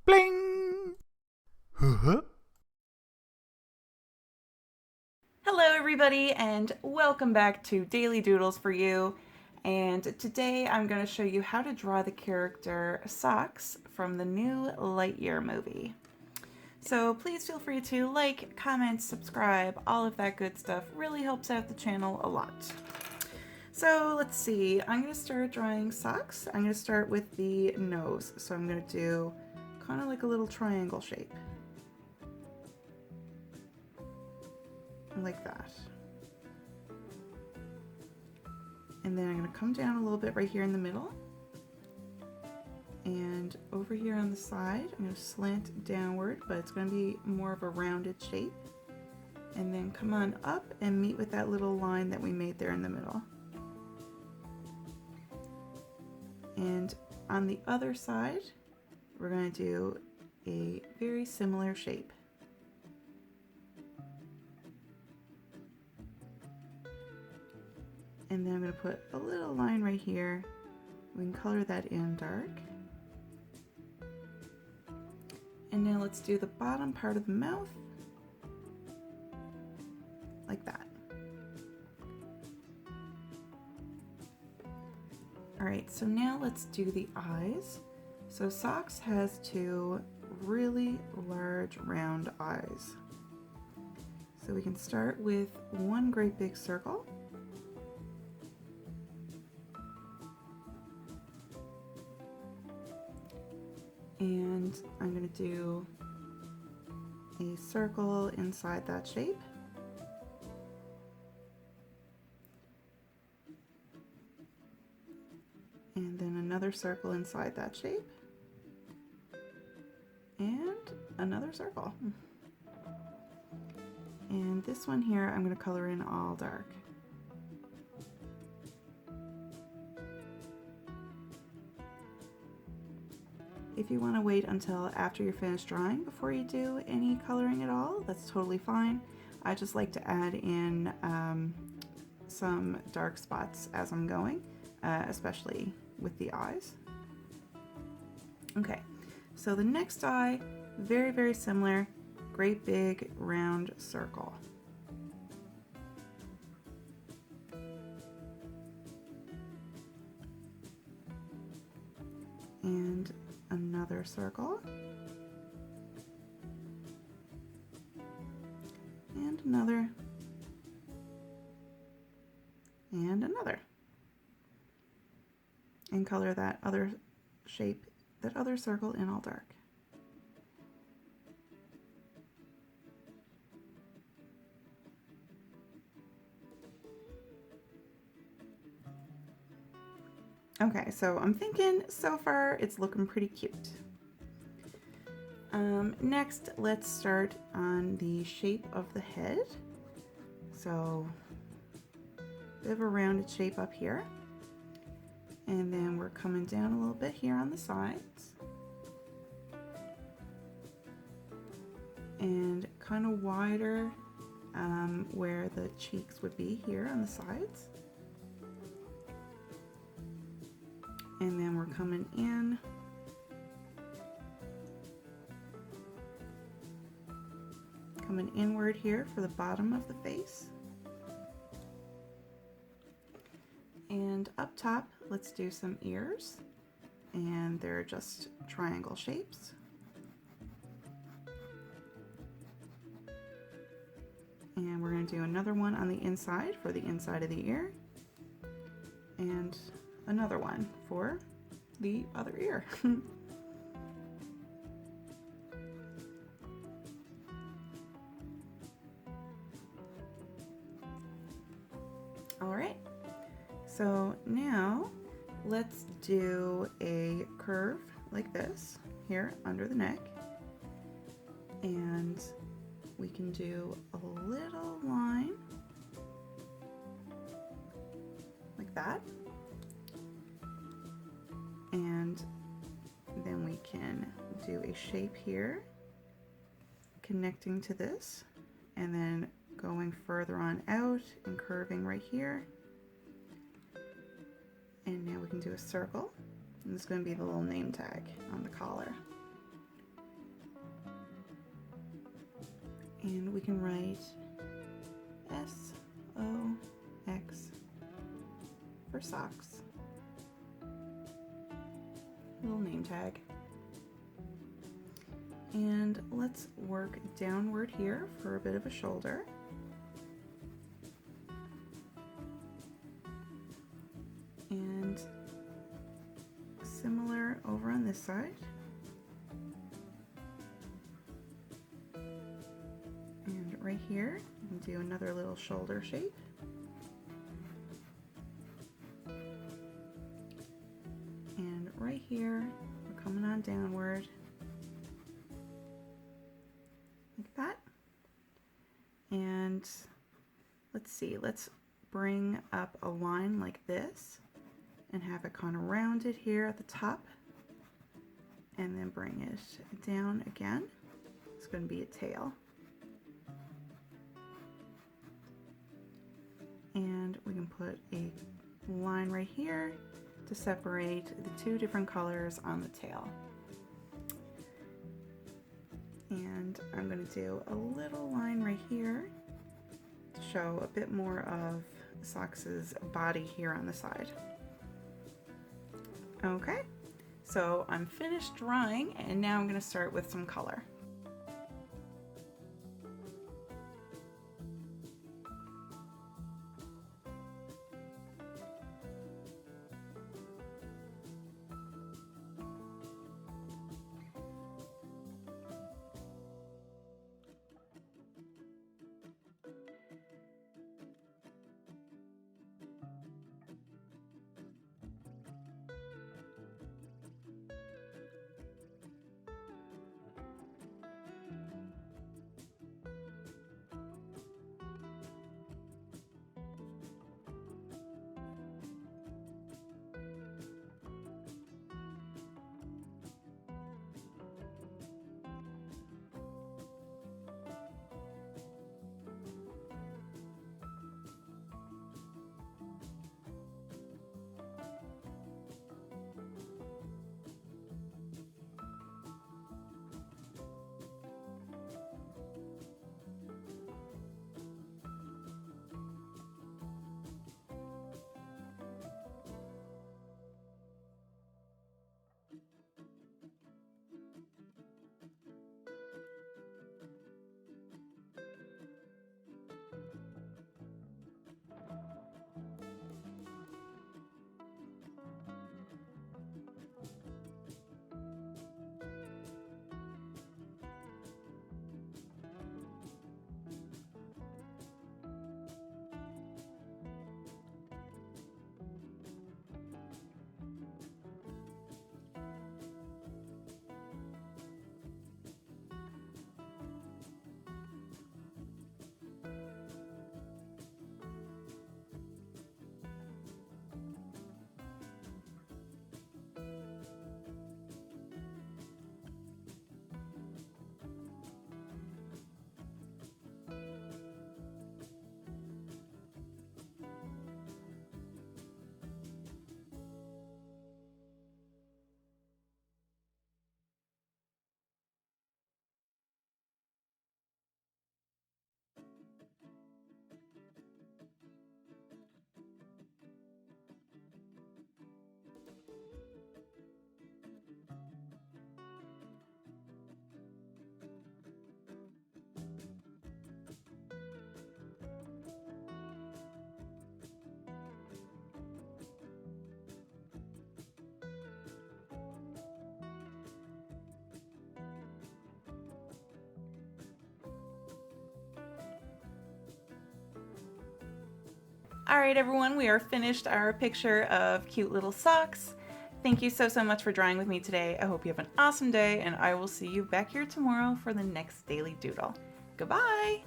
Bling! Huh? Hello everybody and welcome back to Daily Doodles for you. And today I'm going to show you how to draw the character Socks from the new Lightyear movie. So please feel free to like, comment, subscribe, all of that good stuff really helps out the channel a lot. So let's see, I'm going to start drawing Socks. I'm going to start with the nose. So I'm going to do kind of like a little triangle shape. Like that. And then I'm going to come down a little bit right here in the middle. And over here on the side, I'm going to slant downward, but it's going to be more of a rounded shape. And then come on up and meet with that little line that we made there in the middle. And on the other side, we're going to do a very similar shape. And then I'm going to put a little line right here. We can color that in dark. And now let's do the bottom part of the mouth, like that. Alright, so now let's do the eyes. So Socks has two really large round eyes. So we can start with one great big circle. And I'm going to do a circle inside that shape. And then another circle inside that shape. And another circle. And this one here, I'm going to color in all dark. If you want to wait until after you're finished drawing before you do any coloring at all, that's totally fine. I just like to add in some dark spots as I'm going, especially with the eyes. Okay, so the next eye, very, very similar, great big round circle. And another circle, and another, and another, and color that other shape, that other circle in all dark. Okay, so I'm thinking so far it's looking pretty cute. Next, let's start on the shape of the head. So, a bit of a rounded shape up here. And then we're coming down a little bit here on the sides. And kind of wider where the cheeks would be here on the sides. And then we're coming in inward here for the bottom of the face. And up top, let's do some ears. And they're just triangle shapes. And we're going to do another one on the inside for the inside of the ear. And another one for the other ear. All right, so now let's do a curve like this here under the neck, and we can do a little line like that. And then we can do a shape here connecting to this, and then going further on out and curving right here. And now we can do a circle, and this is going to be the little name tag on the collar. And we can write S-O-X for socks. Little name tag. And let's work downward here for a bit of a shoulder. And similar over on this side. And right here, we'll do another little shoulder shape. And right here, we're coming on downward. Like that. And let's see, let's bring up a line like this and have it kind of rounded here at the top, and then bring it down again. It's going to be a tail. And we can put a line right here to separate the two different colors on the tail. And I'm going to do a little line right here to show a bit more of Socks' body here on the side. Okay, so I'm finished drawing, and now I'm going to start with some color. All right, everyone, we are finished our picture of cute little socks. Thank you so much for drawing with me today. I hope you have an awesome day, and I will see you back here tomorrow for the next Daily Doodle. Goodbye!